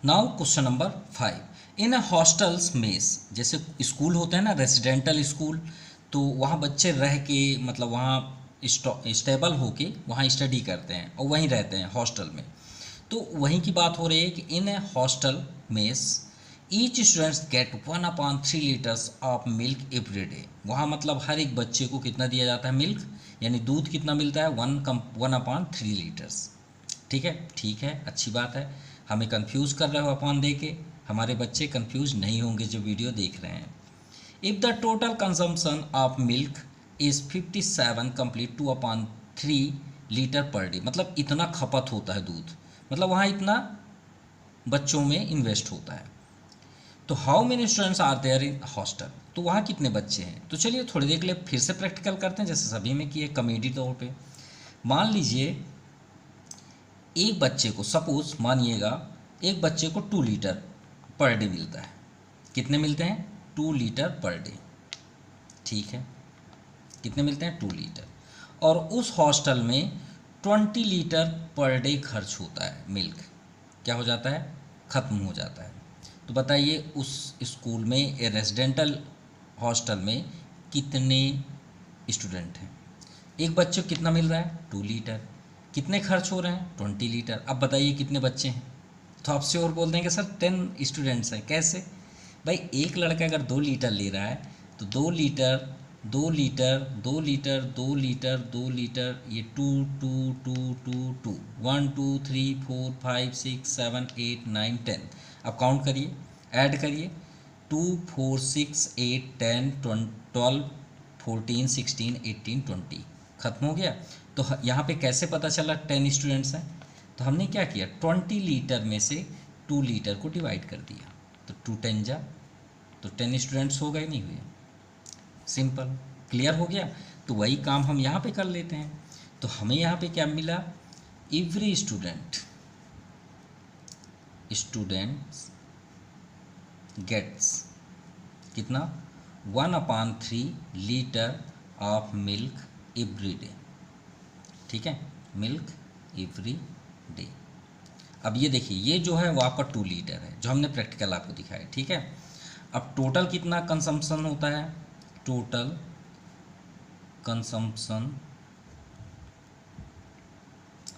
नाउ क्वेश्चन नंबर 5, इन अ हॉस्टल्स मेस, जैसे स्कूल होते हैं ना रेजिडेंटल स्कूल, तो वहाँ बच्चे रह के मतलब वहाँ स्टेबल होके वहाँ स्टडी करते हैं और वहीं रहते हैं हॉस्टल में। तो वहीं की बात हो रही है कि in a hostel mess each students get 1/3 litres of milk every day. वहाँ मतलब हर एक बच्चे को कितना दिया जाता है, मिल्क, यानी दूध कितना मिलता है, 1/3 लीटर्स। ठीक है, ठीक है, अच्छी बात है। हमें कंफ्यूज कर रहे हो अपॉन दे के, हमारे बच्चे कंफ्यूज नहीं होंगे जो वीडियो देख रहे हैं। If the total consumption of milk is 57 complete 2/3 litre per day, मतलब इतना खपत होता है दूध, मतलब वहाँ इतना बच्चों में इन्वेस्ट होता है। तो how many students are there in hostel, तो वहाँ कितने बच्चे हैं। तो चलिए थोड़ी देर के लिए फिर से प्रैक्टिकल करते हैं, जैसे सभी में किए कॉमेडी तौर पे। मान लीजिए एक बच्चे को, सपोज मानिएगा एक बच्चे को 2 लीटर पर डे मिलता है। कितने मिलते हैं, 2 लीटर पर डे। ठीक है, कितने मिलते हैं, 2 लीटर। और उस हॉस्टल में 20 लीटर पर डे खर्च होता है, मिल्क क्या हो जाता है, ख़त्म हो जाता है। तो बताइए उस स्कूल में, ए रेजिडेंटल हॉस्टल में कितने स्टूडेंट हैं। एक बच्चे को कितना मिल रहा है, 2 लीटर, कितने खर्च हो रहे हैं, 20 लीटर। अब बताइए कितने बच्चे हैं, तो आपसे और बोल देंगे सर 10 स्टूडेंट्स हैं। कैसे भाई, एक लड़का अगर 2 लीटर ले रहा है तो 2 litre 2 litre 2 litre 2 litre 2 litre, ये 2 2 2 2 2 1 2 3 4 5 6 7 8 9 10। अब काउंट करिए, ऐड करिए, 2 4 6 8 10 12 14 16 18 20, ख़त्म हो गया। तो यहाँ पे कैसे पता चला 10 स्टूडेंट्स हैं, तो हमने क्या किया, 20 लीटर में से 2 लीटर को डिवाइड कर दिया, तो 2 10 जा, तो 10 स्टूडेंट्स हो गए, नहीं हुए, सिंपल। क्लियर हो गया। तो वही काम हम यहाँ पे कर लेते हैं। तो हमें यहाँ पे क्या मिला, एवरी स्टूडेंट्स गेट्स कितना, 1/3 litre of milk every day. ठीक है, मिल्क एवरी डे। अब ये देखिए, ये जो है वो आपका 2 लीटर है जो हमने प्रैक्टिकल आपको दिखाया। ठीक है, अब टोटल कितना कंजम्पशन होता है, total consumption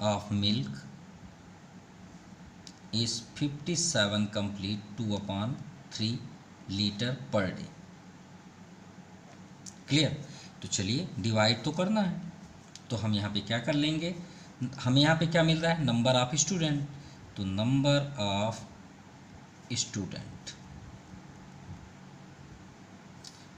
of milk is 57 complete 2/3 litre per day. Clear. तो चलिए डिवाइड तो करना है, तो हम यहाँ पे क्या कर लेंगे, हमें यहाँ पे क्या मिल रहा है, नंबर ऑफ स्टूडेंट, तो नंबर ऑफ स्टूडेंट।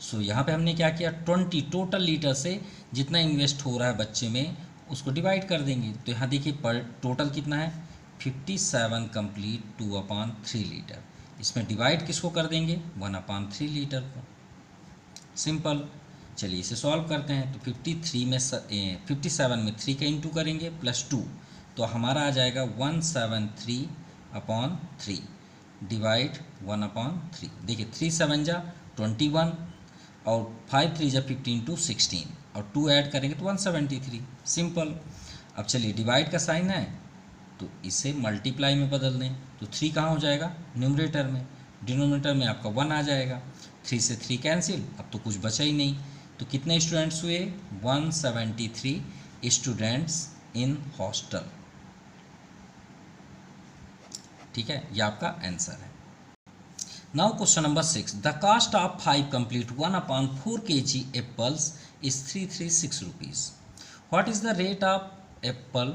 सो यहाँ पे हमने क्या किया, 20 टोटल लीटर से जितना इन्वेस्ट हो रहा है बच्चे में उसको डिवाइड कर देंगे। तो यहाँ देखिए पर टोटल कितना है, 57 कंप्लीट 2/3 लीटर। इसमें डिवाइड किसको कर देंगे, 1/3 लीटर को। सिंपल। चलिए इसे सॉल्व करते हैं। तो 57 में 3 का इंटू करेंगे प्लस 2, तो हमारा आ जाएगा 173/3 डिवाइड 1/3। देखिए 3 7 जा 21 और 5 3 जा 15 to 16 और 2 ऐड करेंगे तो 173। सिंपल। अब चलिए डिवाइड का साइन है तो इसे मल्टीप्लाई में बदल दें तो 3 कहाँ हो जाएगा, न्यूमरेटर में, डिनोमिनेटर में आपका 1 आ जाएगा। 3 से 3 कैंसिल, अब तो कुछ बचा ही नहीं। तो कितने स्टूडेंट्स हुए, 173 स्टूडेंट्स इन हॉस्टल। ठीक है, ये आपका आंसर है। Now question number 6, the cost of 5 complete 1/4 kg apples is 336 rupees. What is the rate of apple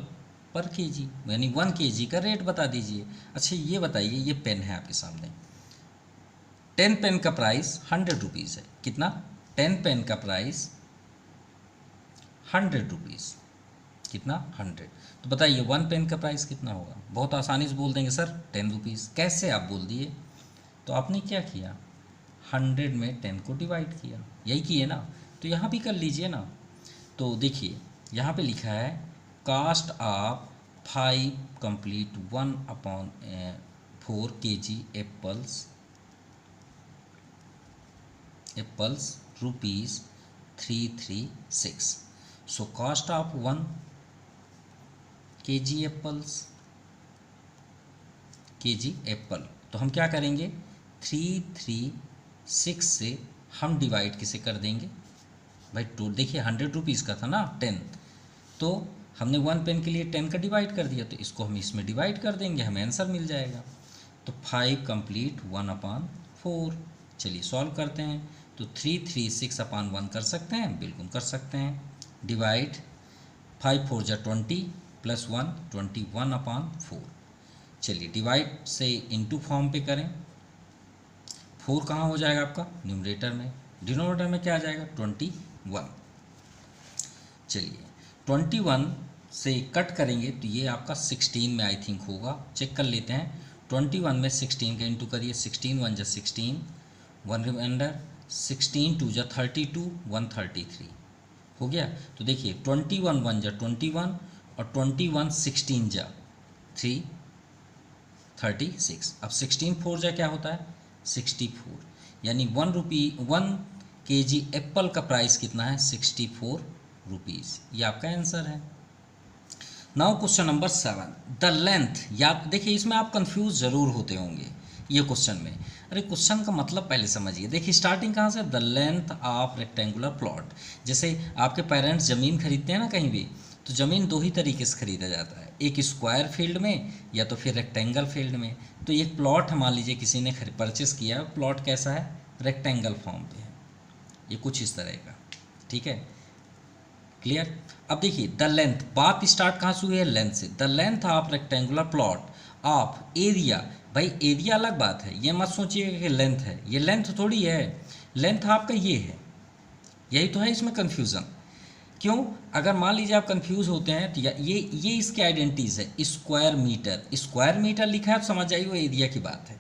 per kg, यानी 1 kg का रेट बता दीजिए। अच्छा ये बताइए, ये पेन है आपके सामने, 10 पेन का प्राइस 100 रुपीज़ है। कितना, 10 पेन का प्राइस 100 रुपीज़, कितना 100। तो बताइए 1 पेन का प्राइस कितना होगा। बहुत आसानी से बोल देंगे सर 10 रुपीज़। कैसे आप बोल दिए, तो आपने क्या किया, 100 में 10 को डिवाइड किया, यही किए ना। तो यहाँ भी कर लीजिए ना। तो देखिए यहाँ पे लिखा है cost of 5 complete 1/4 kg apples rupees 336। So cost of 1 kg apple, तो हम क्या करेंगे, 336 से हम डिवाइड किसे कर देंगे भाई, टू देखिए 100 रुपीज़ का था ना 10, तो हमने 1 पेन के लिए 10 का डिवाइड कर दिया, तो इसको हम इसमें डिवाइड कर देंगे, हमें आंसर मिल जाएगा। तो 5 कंप्लीट 1/4, चलिए सॉल्व करते हैं। तो 336/1 कर सकते हैं, बिल्कुल कर सकते हैं। डिवाइड 5 4 जा 20 प्लस 1 21/4। चलिए डिवाइड से इनटू फॉर्म पे करें। 4 कहाँ हो जाएगा आपका, न्यूमरेटर में, डिनोमिनेटर में क्या आ जाएगा 21। चलिए 21 से कट करेंगे तो ये आपका 16 में आई थिंक होगा, चेक कर लेते हैं। 21 में 16 का इंटू करिए, 16 1 जा 16, 1 रिमाइंडर, 16 2 जा 32, 133 हो गया। तो देखिए 21 1 जा 21 और 21 16 जा 336। अब 16 4 जा क्या होता है 64, यानी 1 kg एप्पल का प्राइस कितना है 64 रुपीज़। ये आपका आंसर है। Now question number 7, the length, याद देखिए इसमें आप कंफ्यूज ज़रूर होते होंगे ये क्वेश्चन में। अरे क्वेश्चन का मतलब पहले समझिए। देखिए स्टार्टिंग कहाँ से, the length of rectangular plot. जैसे आपके पेरेंट्स ज़मीन खरीदते हैं ना कहीं भी, तो ज़मीन 2 ही तरीके से खरीदा जाता है, एक स्क्वायर फील्ड में या तो फिर रेक्टेंगल फील्ड में। तो एक प्लॉट मान लीजिए किसी ने परचेस किया, प्लॉट कैसा है, रेक्टेंगल फॉर्म पे है, ये कुछ इस तरह का, ठीक है, क्लियर। अब देखिए द लेंथ, बात स्टार्ट कहाँ से हुई है, लेंथ से। The length of rectangular plot of area, भाई एरिया अलग बात है, ये मत सोचिए कि लेंथ है, ये लेंथ थोड़ी है, लेंथ आपका ये है, यही तो है इसमें कन्फ्यूज़न। क्यों, अगर मान लीजिए आप कंफ्यूज होते हैं तो ये इसकी आइडेंटिटीज़ है, स्क्वायर मीटर, स्क्वायर मीटर लिखा है तो समझ जाइए वो एरिया की बात है,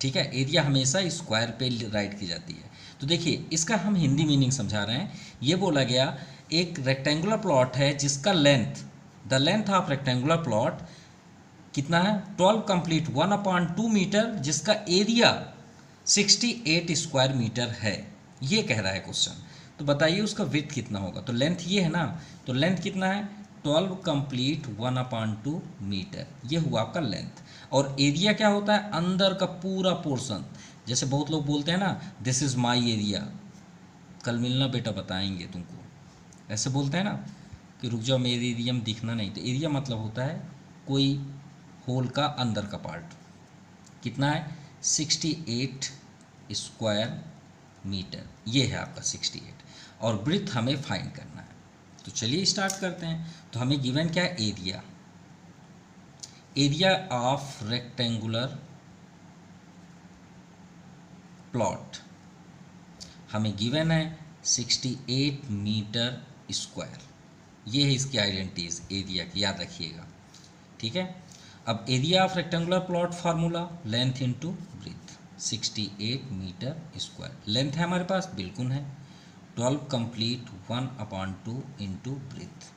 ठीक है। एरिया हमेशा स्क्वायर पे राइट की जाती है। तो देखिए इसका हम हिंदी मीनिंग समझा रहे हैं। ये बोला गया एक रेक्टेंगुलर प्लॉट है जिसका length, the length of rectangular plot कितना है 12 कंप्लीट 1/2 मीटर, जिसका एरिया 68 स्क्वायर मीटर है, ये कह रहा है क्वेश्चन। तो बताइए उसका विड्थ कितना होगा। तो लेंथ ये है ना, तो लेंथ कितना है 12 कंप्लीट 1/2 मीटर, ये हुआ आपका लेंथ। और एरिया क्या होता है, अंदर का पूरा पोर्शन। जैसे बहुत लोग बोलते हैं ना, दिस इज़ माई एरिया, कल मिलना बेटा बताएंगे तुमको, ऐसे बोलते हैं ना कि रुक जाओ मेरे एरिया में दिखना नहीं। तो एरिया मतलब होता है कोई होल का अंदर का पार्ट। कितना है 68 स्क्वायर मीटर, ये है आपका 68। और ब्रीथ हमें फाइंड करना है। तो चलिए स्टार्ट करते हैं। तो हमें गिवन क्या है, area, area of rectangular plot हमें गिवन है 68 मीटर स्क्वायर, ये है इसकी आइडेंटिटीज एरिया की, याद रखिएगा, ठीक है। अब area of rectangular plot formula length into breadth, 68 meter square. Length है हमारे पास, बिल्कुल है, 12 complete 1/2 into breadth,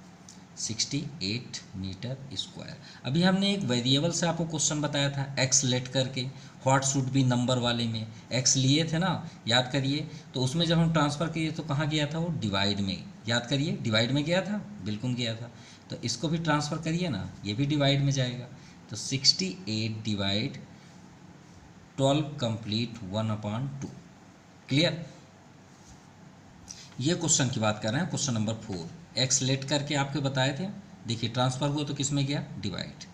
68 meter square. अभी हमने एक वेरिएबल से आपको क्वेश्चन बताया था, एक्स लेट करके, व्हाट शुड बी नंबर वाले में एक्स लिए थे ना, याद करिए। तो उसमें जब हम ट्रांसफ़र किए तो कहाँ गया था वो, डिवाइड में, याद करिए डिवाइड में गया था, बिल्कुल गया था। तो इसको भी ट्रांसफ़र करिए ना, ये भी डिवाइड में जाएगा। तो 68 डिवाइड 12 कंप्लीट 1/2। क्लियर? ये क्वेश्चन की बात कर रहे हैं, क्वेश्चन नंबर 4। एक्स लेट करके आपके बताए थे, देखिए ट्रांसफ़र हुआ तो किस में गया, डिवाइड।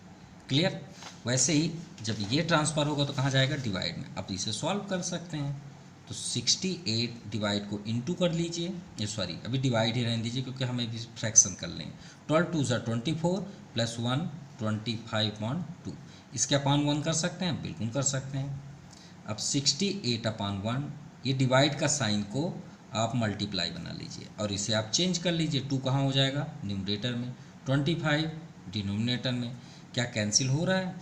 क्लियर? वैसे ही जब ये ट्रांसफ़र होगा तो कहाँ जाएगा, डिवाइड में। अब इसे सॉल्व कर सकते हैं। तो 68 डिवाइड को इनटू कर लीजिए, ये सॉरी अभी डिवाइड ही रहने दीजिए क्योंकि हमें भी फ्रैक्शन कर लेंगे। 12 2 ज़ा 24 प्लस 1 25/2। इसके अपान 1 कर सकते हैं, बिल्कुल कर सकते हैं। अब 68/1, ये डिवाइड का साइन को आप मल्टीप्लाई बना लीजिए और इसे आप चेंज कर लीजिए। 2 कहाँ हो जाएगा, न्यूमरेटर में, 25 डिनोमिनेटर में। क्या कैंसिल हो रहा है,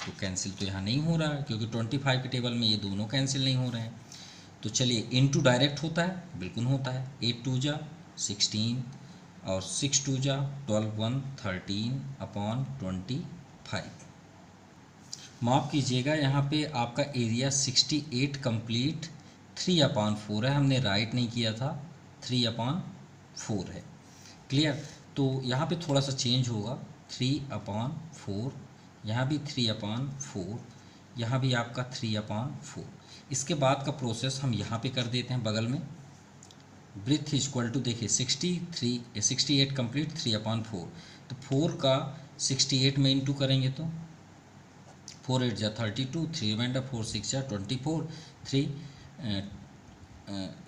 तो कैंसिल तो यहाँ नहीं हो रहा है क्योंकि 25 के टेबल में ये दोनों कैंसिल नहीं हो रहे हैं। तो चलिए इनटू डायरेक्ट होता है, बिल्कुल होता है। 8 2 ज़ा 16 और 6 2 ज़ा 12 1 13/25। माफ़ कीजिएगा, यहाँ पे आपका एरिया 68 कंप्लीट 3/4 है, हमने राइट नहीं किया था, 3/4 है। क्लियर? तो यहाँ पे थोड़ा सा चेंज होगा, 3/4, यहाँ भी 3/4, यहाँ भी आपका 3/4। इसके बाद का प्रोसेस हम यहाँ पे कर देते हैं बगल में। ब्रिथ इक्वल टू, देखिए 68 कंप्लीट 3/4, तो 4 का 68 में इंटू करेंगे तो 4 8 ज़ा 32, 3 रिमाइंडर 4 6 ज़ा 24, 3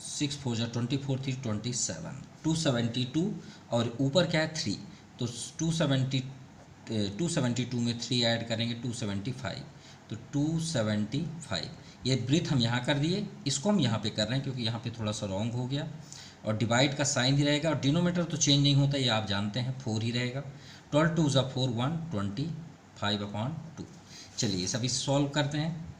6 4 ज़ा 24, 3 27, 272 और ऊपर क्या है 3, तो 272 में 3 ऐड करेंगे 275, तो 275। ये ब्रिथ हम यहाँ कर दिए, इसको हम यहाँ पे कर रहे हैं क्योंकि यहाँ पे थोड़ा सा रॉन्ग हो गया। और डिवाइड का साइन ही रहेगा और डिनोमीटर तो चेंज नहीं होता, ये आप जानते हैं, 4 ही रहेगा। 12 2 ज़ा 4 125/2। चलिए सभी सॉल्व करते हैं।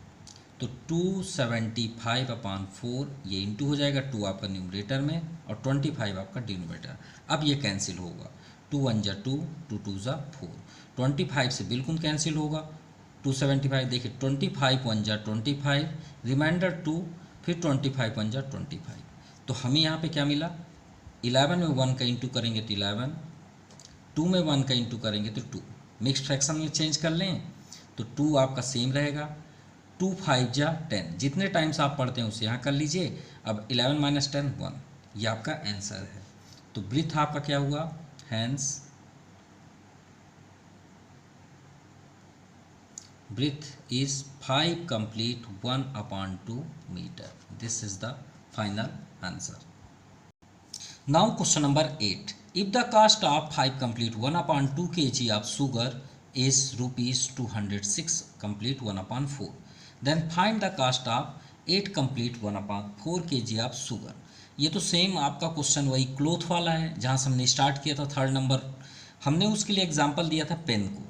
तो 275/4 ये इंटू हो जाएगा, 2 आपका न्यूमरेटर में और 25 आपका डिनोमीटर। अब ये कैंसिल होगा, 2 1 ज़ा 2, 2 2 ज़ा 4, 25 से बिल्कुल कैंसिल होगा। 275 देखिए 25 1 ज़ा 25, रिमाइंडर 2, फिर 25 1 ज़ा 25। तो हमें यहाँ पे क्या मिला, 11 में 1 का इंटू करेंगे तो 11, 2 में 1 का इंटू करेंगे तो 2। मिक्स फ्रैक्शन में चेंज कर लें तो 2 आपका सेम रहेगा। 2 5 ज़ा 10, जितने टाइम्स आप पढ़ते हैं उसे यहाँ कर लीजिए। अब 11 - 10 1, ये आपका आंसर है। तो ब्रिथ आपका क्या हुआ, hence breadth is 5 complete 1/2 meter. This is the final answer. Now question number 8. If the cost of 5 complete 1/2 kg of sugar is rupees 206 complete 1/4, then find the cost of 8 complete 1/4 kg of sugar. ये तो सेम आपका क्वेश्चन वही क्लोथ वाला है जहाँ से हमने स्टार्ट किया था, 3rd नंबर। हमने उसके लिए एग्जाम्पल दिया था पेन को।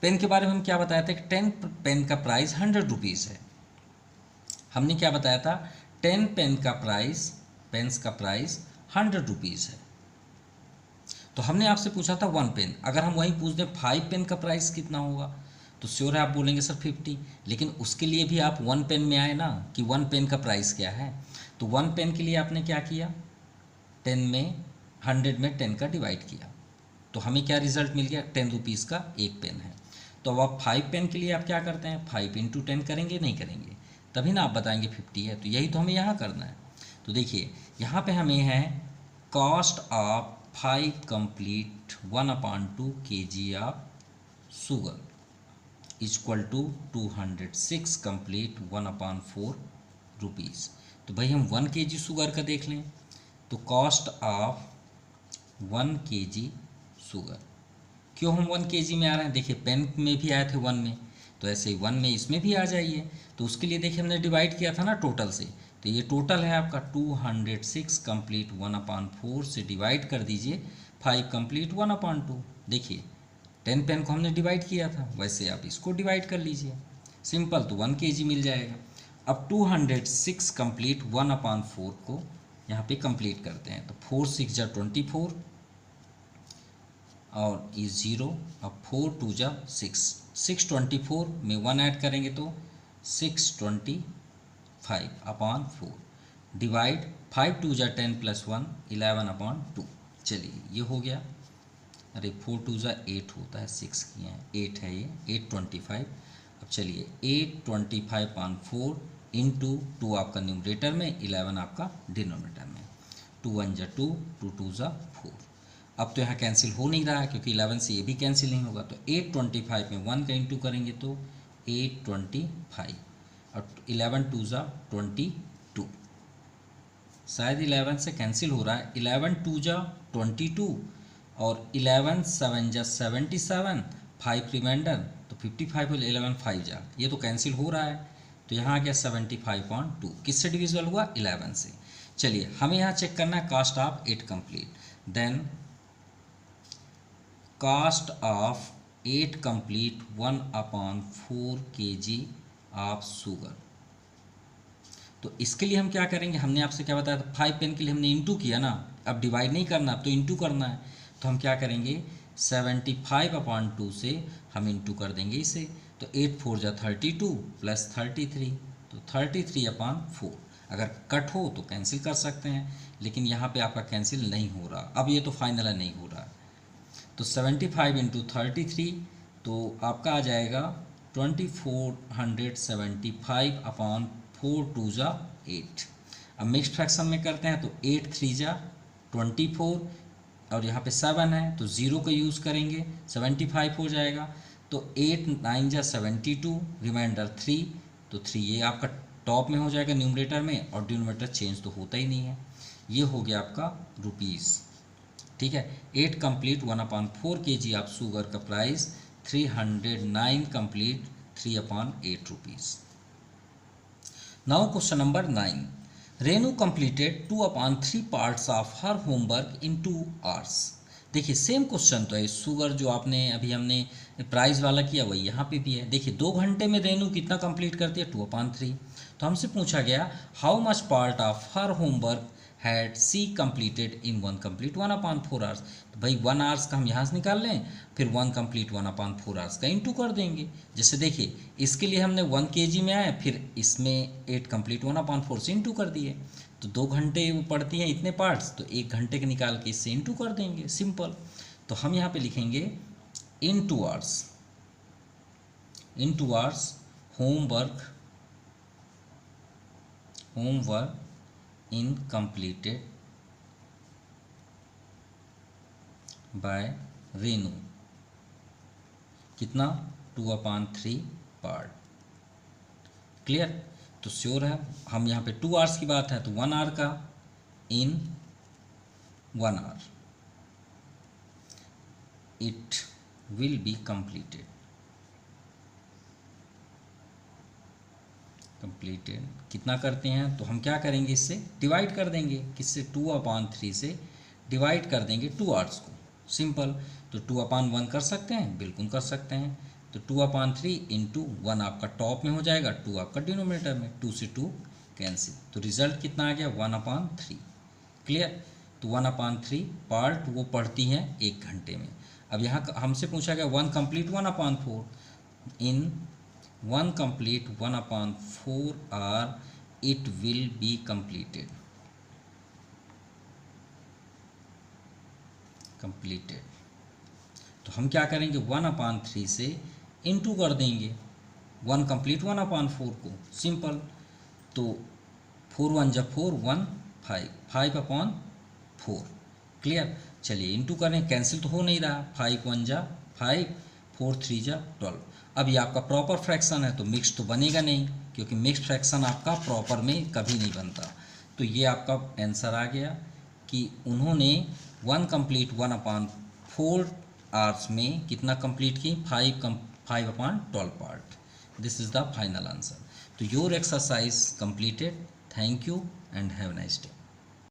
पेन के बारे में हम क्या बताया था कि 10 पेन का प्राइस 100 रुपीज़ है। हमने क्या बताया था, 10 पेन का प्राइस, पेन्स का प्राइस 100 रुपीज़ है। तो हमने आपसे पूछा था 1 पेन, अगर हम वहीं पूछ दें 5 पेन का प्राइस कितना होगा तो श्योर है आप बोलेंगे सर 50, लेकिन उसके लिए भी आप 1 पेन में आए ना कि 1 पेन का प्राइस क्या है। तो 1 पेन के लिए आपने क्या किया, 10 में 100 में 10 का डिवाइड किया, तो हमें क्या रिजल्ट मिल गया, 10 रुपीज़ का 1 पेन है। तो अब आप 5 पेन के लिए आप क्या करते हैं, 5 × 10 करेंगे, नहीं करेंगे, तभी ना आप बताएंगे 50 है। तो यही तो हमें यहाँ करना है। तो देखिए यहाँ पे हमें है cost of 5 complete 1/2 kg of sugar equal to 206 complete 1/4 rupees. तो भाई हम 1 kg शुगर का देख लें, तो कॉस्ट ऑफ 1 kg शुगर, क्यों हम 1 kg में आ रहे हैं, देखिए पेन में भी आए थे 1 में, तो ऐसे ही 1 में इसमें भी आ जाइए। तो उसके लिए देखिए हमने डिवाइड किया था ना टोटल से, तो ये टोटल है आपका 206 कंप्लीट 1/4 से डिवाइड कर दीजिए 5 कंप्लीट 1/2। देखिए 10 पेन को हमने डिवाइड किया था, वैसे आप इसको डिवाइड कर लीजिए, सिंपल, तो 1 kg मिल जाएगा। अब 206 कंप्लीट 1/4 को यहाँ पे कंप्लीट करते हैं, तो 4 6 ज़ा 24 और ये 0, अब 4 2 ज़ा 6, 624 में 1 ऐड करेंगे तो 625/4 डिवाइड 5 2 ज़ा 10 + 1 11/2। चलिए ये हो गया। अरे 4 2 ज़ा 8 होता है, 6 किए हैं, 8 है ये, 825। अब चलिए 825/4 इंटू 2 आपका न्यूमरेटर में, 11 आपका डिनोमिनेटर में। 2 1 ज़ा 2, 2 2 ज़ा 4। अब तो यहाँ कैंसिल हो नहीं रहा है क्योंकि 11 से ये भी कैंसिल नहीं होगा, तो 825 में 1 का इंटू करेंगे तो 825, और 11 2 ज़ा 22। शायद 11 से कैंसिल हो रहा है, 11 2 ज़ा 22 और 11 7 ज़ा 77, 5 रिमाइंडर तो 55 और 11 5 ज़ा, ये तो कैंसिल हो रहा है, तो यहाँ आ गया 75/2। किससे डिविजिबल हुआ? 11 से। चलिए हमें यहाँ चेक करना है cost of 8 complete. Then cost of 8 complete 1/4 kg of sugar. तो इसके लिए हम क्या करेंगे, हमने आपसे क्या बताया था, 5 पेन के लिए हमने इंटू किया ना, अब डिवाइड नहीं करना, अब तो इंटू करना है। तो हम क्या करेंगे, 75/2 से हम इंटू कर देंगे इसे, तो 8 4 ज़ा 32 प्लस 33, तो 33/4। अगर कट हो तो कैंसिल कर सकते हैं, लेकिन यहाँ पे आपका कैंसिल नहीं हो रहा, अब ये तो फाइनल है, नहीं हो रहा। तो 75 इंटू 33 तो आपका आ जाएगा 2475/4 2 ज़ा 8। अब मिक्स फ्रैक्शन में करते हैं तो 8 3 ज़ा 24 और यहाँ पे 7 है तो 0 का यूज़ करेंगे, 75 हो जाएगा। तो 8 9 ज़ा 72, रिमाइंडर 3, तो 3 ये आपका टॉप में हो जाएगा न्यूमरेटर में, और डिनोमिनेटर चेंज तो होता ही नहीं है। ये हो गया आपका रुपीज़, ठीक है। 8 कंप्लीट 1/4 kg ऑफ शुगर का price 309 complete 3/8 rupees. Now question number 9। Renu completed 2/3 parts of her homework in 2 hours. देखिए सेम क्वेश्चन तो है, शुगर जो आपने अभी हमने प्राइस वाला किया वही यहाँ पे भी है। देखिए 2 घंटे में रेनू कितना कंप्लीट करती है, 2/3। तो हमसे पूछा गया how much part of her homework had she completed in 1 complete 1/4 hours. तो भाई 1 आवर्स का हम यहाँ से निकाल लें, फिर 1 कंप्लीट 1/4 आवर्स का इंटू कर देंगे। जैसे देखिए इसके लिए हमने 1 kg में आए, फिर इसमें 8 कंप्लीट 1/4 से इंटू कर दिए, तो 2 घंटे वो पढ़ती हैं इतने पार्ट्स, तो 1 घंटे के निकाल के इससे इंटू कर देंगे, सिंपल। तो हम यहाँ पे लिखेंगे in 2 hours, in 2 hours homework in completed by Renu, कितना 2/3 पार्ट। क्लियर? तो श्योर है, हम यहाँ पे 2 आवर्स की बात है तो 1 आवर का इन 1 hour it will be completed कितना करते हैं, तो हम क्या करेंगे, इससे डिवाइड कर देंगे, किससे 2/3 से डिवाइड कर देंगे 2 आवर्स को, सिंपल। तो 2/1 कर सकते हैं, बिल्कुल कर सकते हैं। तो 2/3 इंटू 1 आपका टॉप में हो जाएगा, 2 आपका डिनोमिनेटर में, 2 से 2 कैंसिल, तो रिजल्ट कितना आ गया 1/3। क्लियर? तो 1/3 पार्ट वो पढ़ती हैं 1 घंटे में। अब यहाँ हमसे पूछा गया 1 complete 1/4 in 1 complete 1/4 hour it will be completed तो हम क्या करेंगे 1/3 से इंटू कर देंगे 1 कंप्लीट 1/4 को, सिंपल। तो 4 1 ज़ा 4 1 5 5/4। क्लियर? चलिए इंटू करें, कैंसिल तो हो नहीं रहा, 5 1 ज़ा 5 4 3 ज़ा 12। अब ये आपका प्रॉपर फ्रैक्शन है तो मिक्स तो बनेगा नहीं, क्योंकि मिक्स फ्रैक्शन आपका प्रॉपर में कभी नहीं बनता। तो ये आपका आंसर आ गया कि उन्होंने 1 कंप्लीट 1/4 आवर्स में कितना कंप्लीट की, 5/12 part. This is the final answer. तो your exercise completed. Thank you and have nice day.